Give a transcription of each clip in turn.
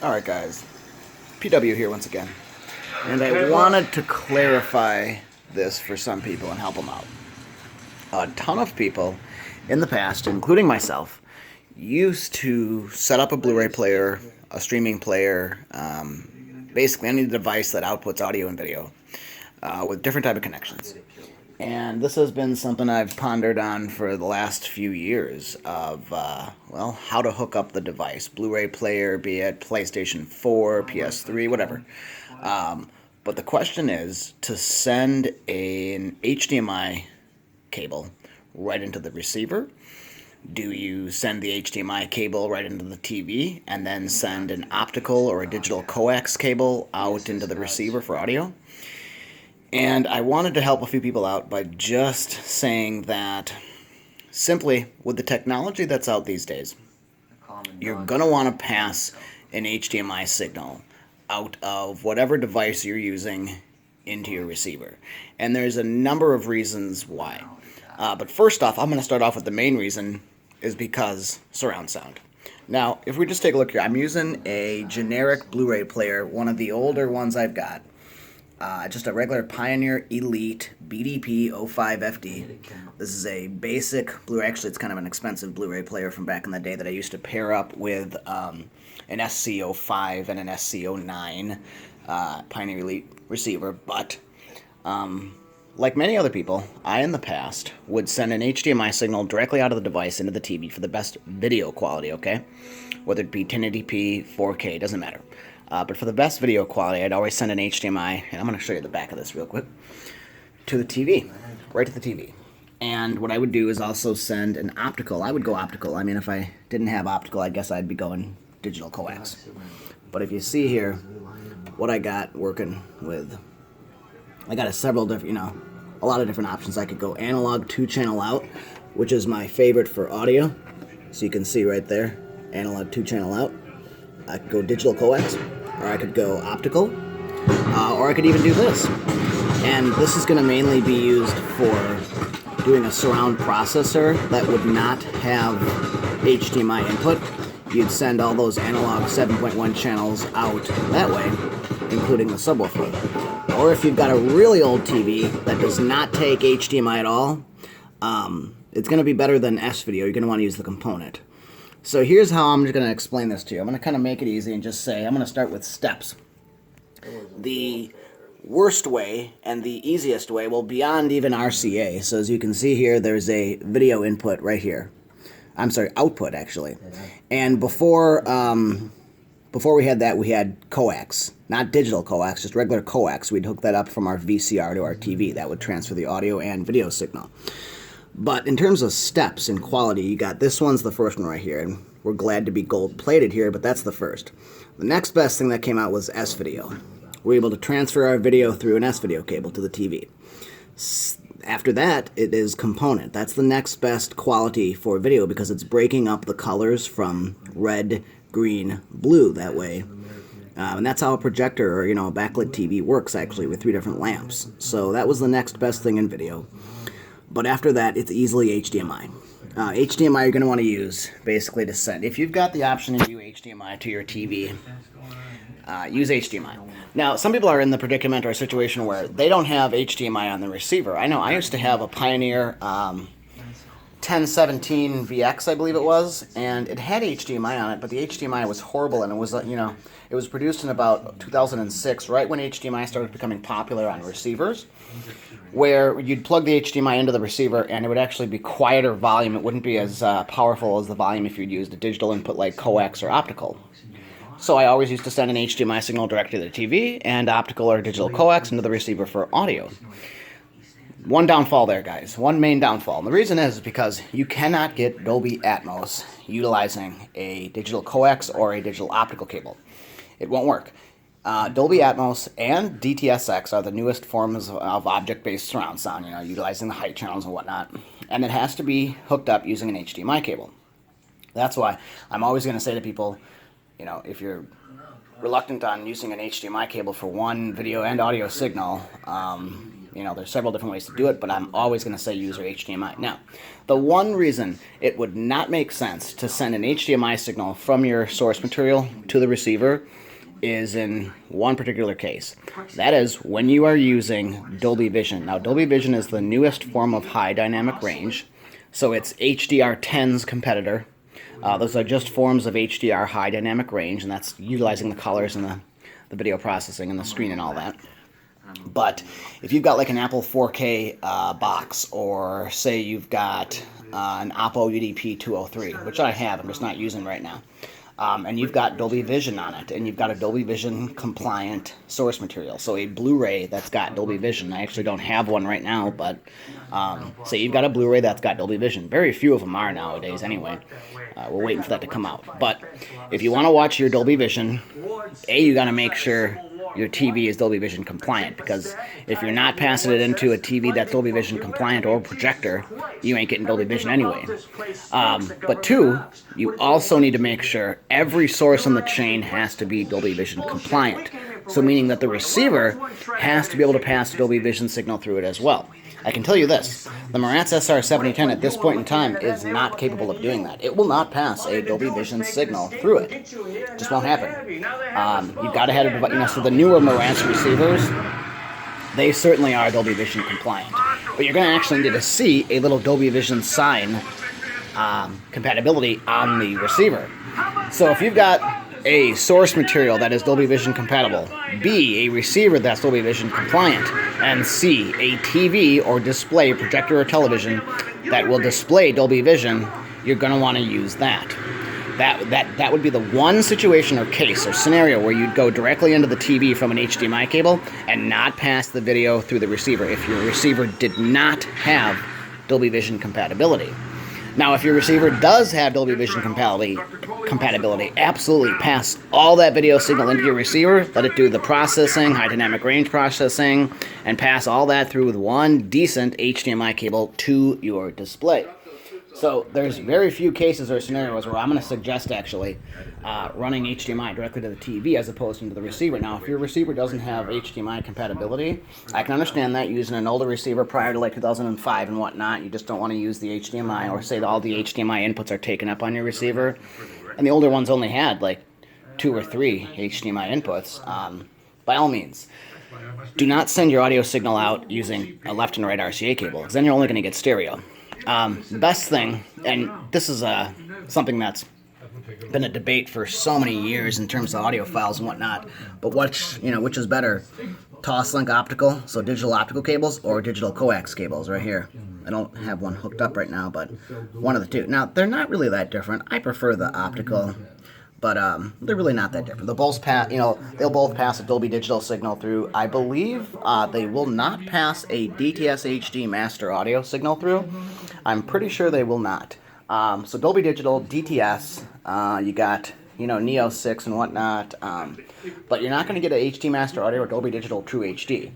Alright guys, PW here once again, and I wanted to clarify this for some people and help them out. A ton of people in the past, including myself, used to set up a Blu-Ray player, a streaming player, basically any device that outputs audio and video with different type of connections. And this has been something I've pondered on for the last few years of, well, how to hook up the device. Blu-ray player, be it PlayStation 4, PS3, whatever. But the question is to send an HDMI cable right into the receiver. Do you send the HDMI cable right into the TV and then send an optical or a digital coax cable out into the receiver for audio? And I wanted to help a few people out by just saying that simply with the technology that's out these days, you're going to want to pass an HDMI signal out of whatever device you're using into your receiver. And there's a number of reasons why. But first off, I'm going to start off with the main reason is because surround sound. Now, if we just take a look here, I'm using a generic Blu-ray player, one of the older ones I've got. Just a regular Pioneer Elite BDP 05FD. This is a basic Blu-ray. Actually, it's kind of an expensive Blu-ray player from back in the day that I used to pair up with an SC05 and an SC09 Pioneer Elite receiver. But like many other people, I in the past would send an HDMI signal directly out of the device into the TV for the best video quality, okay? Whether it be 1080p, 4K, doesn't matter. But for the best video quality, I'd always send an HDMI, and I'm going to show you the back of this real quick, to the TV, right to the TV. And what I would do is also send an optical. I would go optical. I mean, if I didn't have optical, I guess I'd be going digital coax. But if you see here, what I got working with, I got several different, a lot of different options. I could go analog 2-channel out, which is my favorite for audio. So you can see right there, analog 2-channel out. I could go digital coax, or I could go optical, or I could even do this. And this is going to mainly be used for doing a surround processor that would not have HDMI input. You'd send all those analog 7.1 channels out that way, including the subwoofer. Or if you've got a really old TV that does not take HDMI at all, it's going to be better than S-Video. You're going to want to use the component. So here's how I'm just going to explain this to you. I'm going to kind of make it easy and just say I'm going to start with steps. The worst way and the easiest way, well, beyond even RCA. So as you can see here, there's a video input right here. I'm sorry, output actually. And before we had that, we had coax, not digital coax, just regular coax. We'd hook that up from our VCR to our TV. That would transfer the audio and video signal. But in terms of steps and quality, you got this one's the first one right here, and we're glad to be gold-plated here, but that's the first. The next best thing that came out was S-Video. We're able to transfer our video through an S-Video cable to the TV. After that, it is component. That's the next best quality for video because it's breaking up the colors from red, green, blue that way. And that's how a projector or, a backlit TV works, actually, with 3 different lamps. So that was the next best thing in video. But after that, it's easily HDMI. HDMI you're going to want to use, basically, to send. If you've got the option to do HDMI to your TV, use HDMI. Now, some people are in the predicament or situation where they don't have HDMI on the receiver. I know I used to have a Pioneer 1017 VX, I believe it was, and it had HDMI on it, but the HDMI was horrible, and it was, it was produced in about 2006, right when HDMI started becoming popular on receivers, where you'd plug the HDMI into the receiver and it would actually be quieter volume. It wouldn't be as powerful as the volume if you'd used a digital input like coax or optical. So I always used to send an HDMI signal directly to the TV and optical or digital coax into the receiver for audio. One downfall there, guys. One main downfall. And the reason is because you cannot get Dolby Atmos utilizing a digital coax or a digital optical cable. It won't work. Dolby Atmos and DTS X are the newest forms of object-based surround sound, utilizing the height channels and whatnot. And it has to be hooked up using an HDMI cable. That's why I'm always going to say to people, if you're reluctant on using an HDMI cable for one video and audio signal, there's several different ways to do it, but I'm always going to say use your HDMI. Now, the one reason it would not make sense to send an HDMI signal from your source material to the receiver is in one particular case. That is when you are using Dolby Vision. Now, Dolby Vision is the newest form of high dynamic range, so it's HDR10's competitor. Those are just forms of HDR high dynamic range, and that's utilizing the colors and the video processing and the screen and all that. But if you've got like an Apple 4K box, or say you've got an Oppo UDP 203, which I have, I'm just not using right now, and you've got Dolby Vision on it, and you've got a Dolby Vision compliant source material, so a Blu-ray that's got Dolby Vision. I actually don't have one right now, but say you've got a Blu-ray that's got Dolby Vision. Very few of them are nowadays anyway. We're waiting for that to come out. But if you want to watch your Dolby Vision, you got to make sure your TV is Dolby Vision compliant, because if you're not passing it into a TV that's Dolby Vision compliant or projector, you ain't getting Dolby Vision anyway. But two, you also need to make sure every source on the chain has to be Dolby Vision compliant. So meaning that the receiver has to be able to pass a Dolby Vision signal through it as well. I can tell you this, the Marantz SR7010 at this point in time is not capable of doing that. It will not pass a Dolby Vision signal through it. It just won't happen. You've got to have a device, so the newer Marantz receivers, they certainly are Dolby Vision compliant. But you're going to actually need to see a little Dolby Vision sign compatibility on the receiver. So if you've got A, source material that is Dolby Vision compatible, B, a receiver that's Dolby Vision compliant, and C, a TV or display, projector or television that will display Dolby Vision, you're going to want to use that. That would be the one situation or case or scenario where you'd go directly into the TV from an HDMI cable and not pass the video through the receiver if your receiver did not have Dolby Vision compatibility. Now, if your receiver does have Dolby Vision compatibility, absolutely pass all that video signal into your receiver, let it do the processing, high dynamic range processing, and pass all that through with one decent HDMI cable to your display. So there's very few cases or scenarios where I'm going to suggest actually running HDMI directly to the TV as opposed to the receiver. Now, if your receiver doesn't have HDMI compatibility, I can understand that using an older receiver prior to like 2005 and whatnot. You just don't want to use the HDMI, or say that all the HDMI inputs are taken up on your receiver. And the older ones only had like 2 or 3 HDMI inputs. By all means, do not send your audio signal out using a left and right RCA cable, because then you're only going to get stereo. The best thing, and this is something that's been a debate for so many years in terms of audio files and whatnot, but which is better, toslink optical, so digital optical cables, or digital coax cables right here. I don't have one hooked up right now, but one of the two. Now, they're not really that different. I prefer the optical, but they're really not that different. They'll both pass, they'll both pass a Dolby Digital signal through. I believe they will not pass a DTS HD master audio signal through. I'm pretty sure they will not. So Dolby Digital, DTS, you got Neo 6 and whatnot, but you're not going to get a HD master audio or Dolby Digital True HD.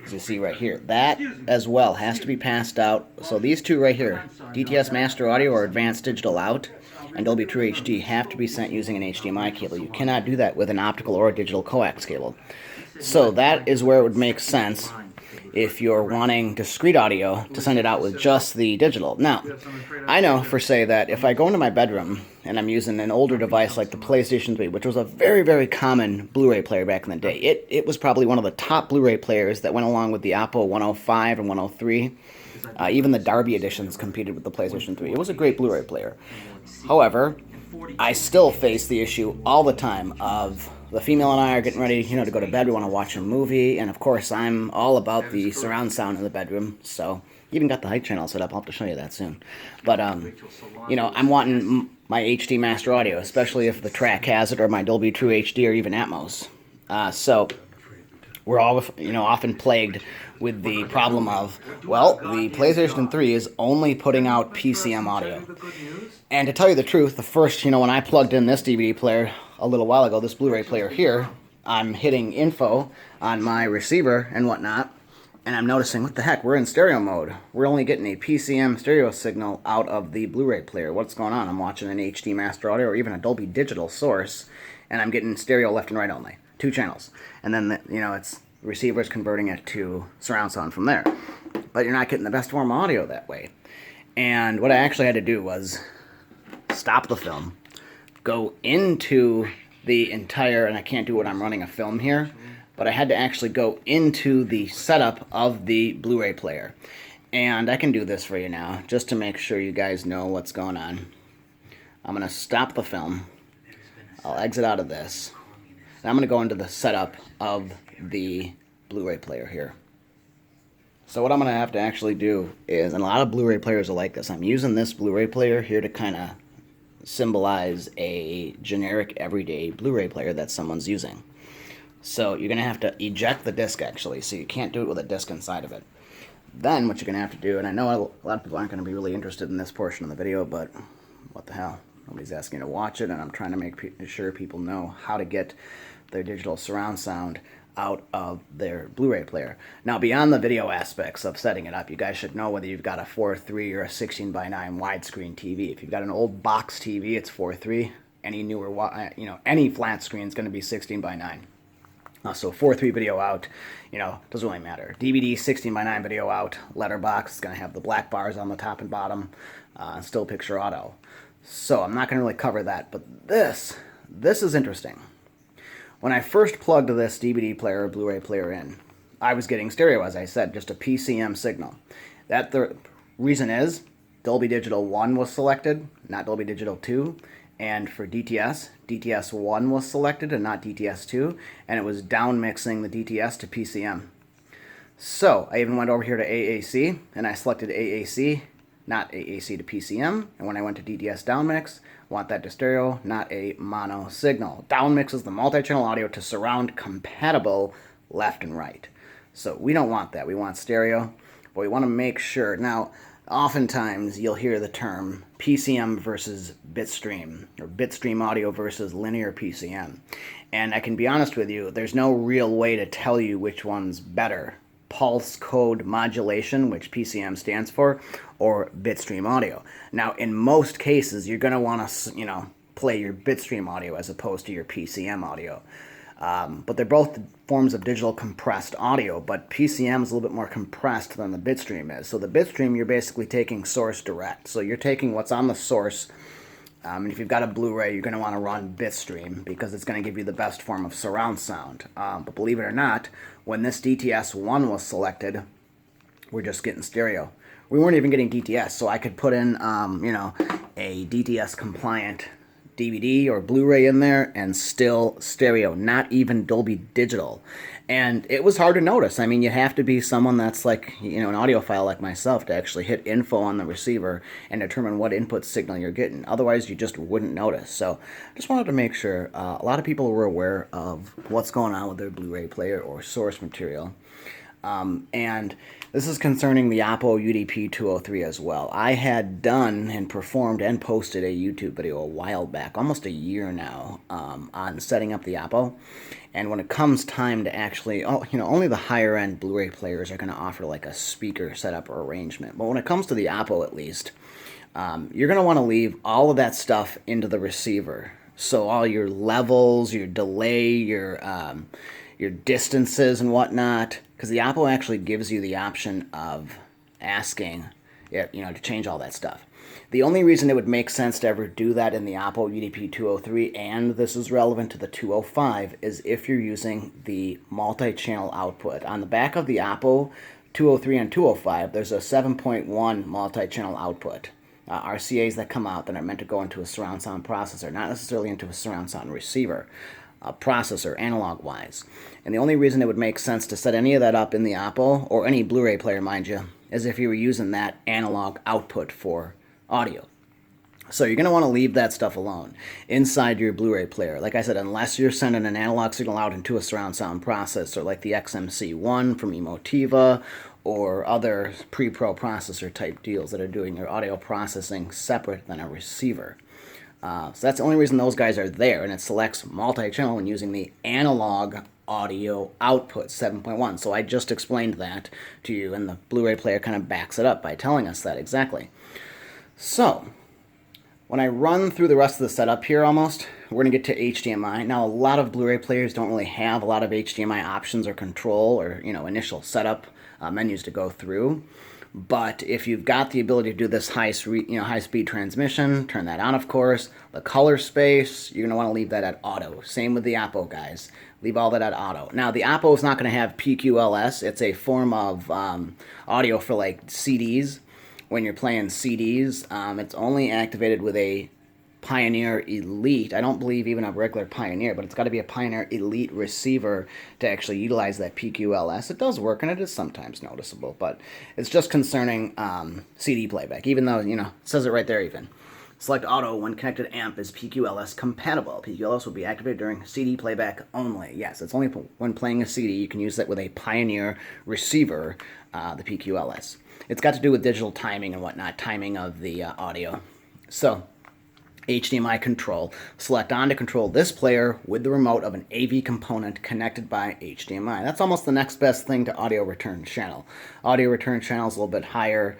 As you see right here, that as well has to be passed out. So these two right here, DTS master audio or advanced digital out, and Dolby True HD have to be sent using an HDMI cable. You cannot do that with an optical or a digital coax cable. So that is where it would make sense if you're wanting discrete audio to send it out with just the digital. Now, I know for say that if I go into my bedroom and I'm using an older device like the PlayStation 3, which was a very, very common Blu-ray player back in the day. It was probably one of the top Blu-ray players that went along with the Oppo 105 and 103. Even the Dolby editions competed with the PlayStation 3. It was a great Blu-ray player. However, I still face the issue all the time of the female and I are getting ready, to go to bed. We want to watch a movie, and of course, I'm all about the surround sound in the bedroom. So, even got the height channel set up. I'll have to show you that soon. But I'm wanting my HD master audio, especially if the track has it, or my Dolby True HD, or even Atmos. So, we're all often plagued with the problem of, well, the PlayStation 3 is only putting out PCM audio. And to tell you the truth, the first, when I plugged in this DVD player a little while ago, this Blu-ray player here, I'm hitting info on my receiver and whatnot, and I'm noticing, what the heck, we're in stereo mode. We're only getting a PCM stereo signal out of the Blu-ray player. What's going on? I'm watching an HD master audio or even a Dolby Digital source, and I'm getting stereo left and right only. 2 channels. And then, The receiver is converting it to surround sound from there. But you're not getting the best form of audio that way. And what I actually had to do was stop the film, go into the entire, and I can't do it when I'm running a film here, but I had to actually go into the setup of the Blu-ray player. And I can do this for you now, just to make sure you guys know what's going on. I'm going to stop the film. I'll exit out of this. And I'm going to go into the setup of the Blu-ray player here. So what I'm going to have to actually do is, and a lot of Blu-ray players are like this, I'm using this Blu-ray player here to kind of symbolize a generic everyday Blu-ray player that someone's using. So you're going to have to eject the disc actually, so you can't do it with a disc inside of it. Then what you're going to have to do, and I know a lot of people aren't going to be really interested in this portion of the video, but what the hell, nobody's asking to watch it, and I'm trying to make sure people know how to get their digital surround sound out of their Blu-ray player. Now, beyond the video aspects of setting it up, you guys should know whether you've got a 4:3 or a 16:9 widescreen TV. If you've got an old box TV, it's 4:3. Any newer, any flat screen is going to be 16:9. So 4:3 video out, doesn't really matter. DVD 16:9 video out, letterbox is going to have the black bars on the top and bottom, still picture auto. So I'm not going to really cover that, but this is interesting. When I first plugged this DVD player or Blu-ray player in, I was getting stereo, as I said, just a PCM signal. The reason is Dolby Digital 1 was selected, not Dolby Digital 2. And for DTS, DTS 1 was selected and not DTS 2. And it was down mixing the DTS to PCM. So I even went over here to AAC and I selected AAC, not AAC to PCM. And when I went to DTS downmix, I want that to stereo, not a mono signal. Downmixes the multi-channel audio to surround compatible left and right. So we don't want that. We want stereo, but we want to make sure. Now, oftentimes you'll hear the term PCM versus Bitstream, or Bitstream audio versus linear PCM. And I can be honest with you, there's no real way to tell you which one's better. Pulse code modulation, which PCM stands for, or Bitstream audio. Now, in most cases, you're going to want to, play your Bitstream audio as opposed to your PCM audio. But they're both forms of digital compressed audio, but PCM is a little bit more compressed than the Bitstream is. So the Bitstream, you're basically taking source direct. So you're taking what's on the source, and if you've got a Blu-ray, you're going to want to run Bitstream because it's going to give you the best form of surround sound. But believe it or not, when this DTS 1 was selected, we're just getting stereo. We weren't even getting DTS, so I could put in, a DTS compliant DVD or Blu-ray in there and still stereo, not even Dolby Digital. And it was hard to notice. I mean, you have to be someone that's like, an audiophile like myself to actually hit info on the receiver and determine what input signal you're getting. Otherwise, you just wouldn't notice. So I just wanted to make sure a lot of people were aware of what's going on with their Blu-ray player or source material. And this is concerning the Oppo UDP-203 as well. I had done and performed and posted a YouTube video a while back, almost a year now, on setting up the Oppo. And when it comes time to actually, only the higher end Blu-ray players are going to offer like a speaker setup or arrangement. But when it comes to the Oppo, at least, you're going to want to leave all of that stuff into the receiver. So all your levels, your delay, your distances and whatnot, because the Oppo actually gives you the option of asking, to change all that stuff. The only reason it would make sense to ever do that in the Oppo UDP-203, and this is relevant to the 205, is if you're using the multi-channel output. On the back of the Oppo 203 and 205, there's a 7.1 multi-channel output. RCAs that come out that are meant to go into a surround sound processor, not necessarily into a surround sound receiver. Processor, analog-wise. And the only reason it would make sense to set any of that up in the Oppo, or any Blu-ray player, mind you, is if you were using that analog output for audio. So you're going to want to leave that stuff alone inside your Blu-ray player. Like I said, unless you're sending an analog signal out into a surround sound processor, like the XMC1 from Emotiva, or other pre-pro processor type deals that are doing your audio processing separate than a receiver. So that's the only reason those guys are there, and it selects multi-channel when using the analog audio output 7.1. So I just explained that to you, and the Blu-ray player kind of backs it up by telling us that exactly. So When I run through the rest of the setup here almost, we're going to get to HDMI. Now, a lot of Blu-ray players don't really have a lot of HDMI options or control or, initial setup menus to go through. But if you've got the ability to do this high-speed transmission, turn that on, of course. The color space, you're going to want to leave that at auto. Same with the Oppo, guys. Leave all that at auto. Now, the Oppo is not going to have PQLS. It's a form of audio for, like, CDs. When you're playing CDs, it's only activated with a Pioneer Elite. I don't believe even a regular Pioneer, but it's got to be a Pioneer Elite receiver to actually utilize that PQLS. It does work, and it is sometimes noticeable, but it's just concerning CD playback, even though, it says it right there even. Select auto when connected amp is PQLS compatible. PQLS will be activated during CD playback only. Yes, it's only when playing a CD. You can use it with a Pioneer receiver, the PQLS. It's got to do with digital timing and whatnot, timing of the audio. So, HDMI control. Select on to control this player with the remote of an AV component connected by HDMI. That's almost the next best thing to audio return channel. Audio return channel is a little bit higher,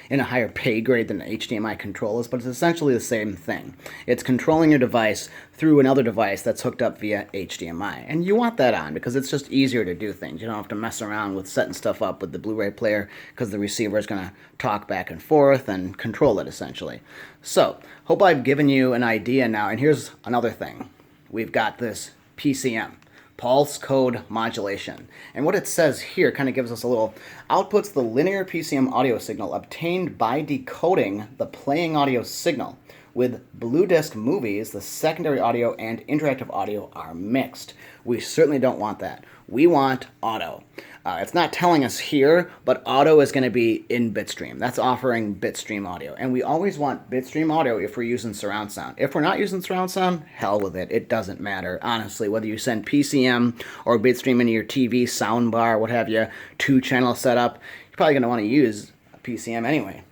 in a higher pay grade than the HDMI control is, but it's essentially the same thing. It's controlling your device through another device that's hooked up via HDMI. And you want that on because it's just easier to do things. You don't have to mess around with setting stuff up with the Blu-ray player because the receiver is going to talk back and forth and control it essentially. So, hope I've given you an idea now. And here's another thing. We've got this PCM. Pulse code modulation. And what it says here kind of gives us a little outputs the linear PCM audio signal obtained by decoding the playing audio signal. With Blue Disc movies, the secondary audio and interactive audio are mixed. We certainly don't want that. We want auto. It's not telling us here, but auto is going to be in Bitstream. That's offering Bitstream audio. And we always want Bitstream audio if we're using surround sound. If we're not using surround sound, hell with it. It doesn't matter. Honestly, whether you send PCM or Bitstream into your TV, soundbar, what have you, 2-channel setup, you're probably going to want to use a PCM anyway,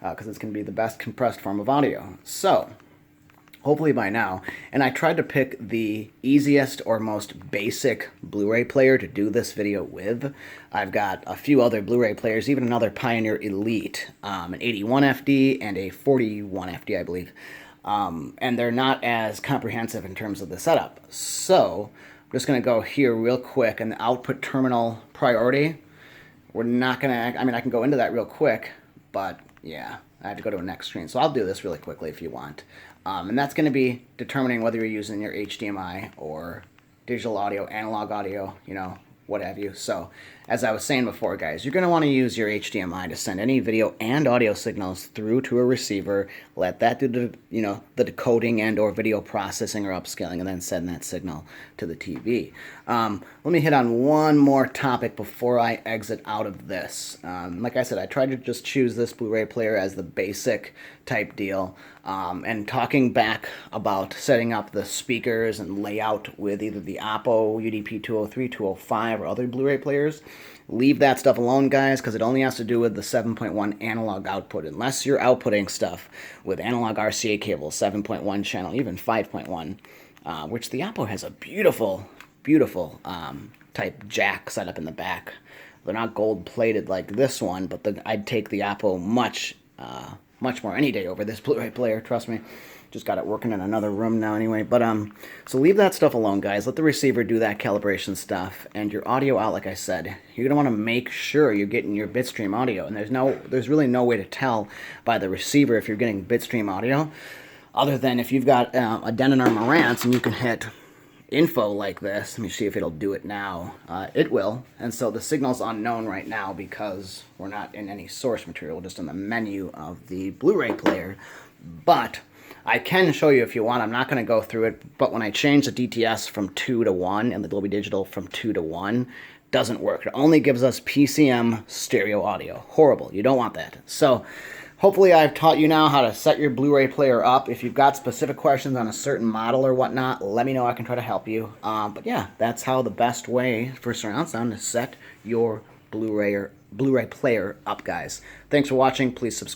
because it's going to be the best compressed form of audio. So, hopefully by now, and I tried to pick the easiest or most basic Blu-ray player to do this video with. I've got a few other Blu-ray players, even another Pioneer Elite, an 81FD and a 41FD, I believe. And they're not as comprehensive in terms of the setup. So, I'm just going to go here real quick, and the output terminal priority, we're not going to, I can go into that real quick, but yeah, I have to go to a next screen. So I'll do this really quickly if you want. And that's going to be determining whether you're using your HDMI or digital audio, analog audio, what have you. So, as I was saying before, guys, you're going to want to use your HDMI to send any video and audio signals through to a receiver. Let that do the decoding and or video processing or upscaling, and then send that signal to the TV. Let me hit on one more topic before I exit out of this. Like I said, I tried to just choose this Blu-ray player as the basic type deal. And talking back about setting up the speakers and layout with either the Oppo UDP 203, 205, or other Blu-ray players, leave that stuff alone, guys, because it only has to do with the 7.1 analog output. Unless you're outputting stuff with analog RCA cables, 7.1 channel, even 5.1, which the Oppo has a beautiful, beautiful type jack set up in the back. They're not gold-plated like this one, but I'd take the Oppo much more any day over this Blu-ray player, trust me. Just got it working in another room now anyway. But so leave that stuff alone, guys. Let the receiver do that calibration stuff. And your audio out, like I said, you're going to want to make sure you're getting your Bitstream audio. And there's really no way to tell by the receiver if you're getting Bitstream audio, other than if you've got a Denon or Marantz and you can hit info like this. Let me see if it'll do it now. It will. And so the signal's unknown right now because we're not in any source material, just in the menu of the Blu-ray player. But I can show you if you want. I'm not going to go through it, but when I change the DTS from 2 to 1 and the Dolby Digital from 2 to 1, doesn't work. It only gives us PCM stereo audio. Horrible. You don't want that. So hopefully I've taught you now how to set your Blu-ray player up. If you've got specific questions on a certain model or whatnot, let me know. I can try to help you. But yeah, that's how the best way for surround sound to set your Blu-ray player up, guys. Thanks for watching. Please subscribe.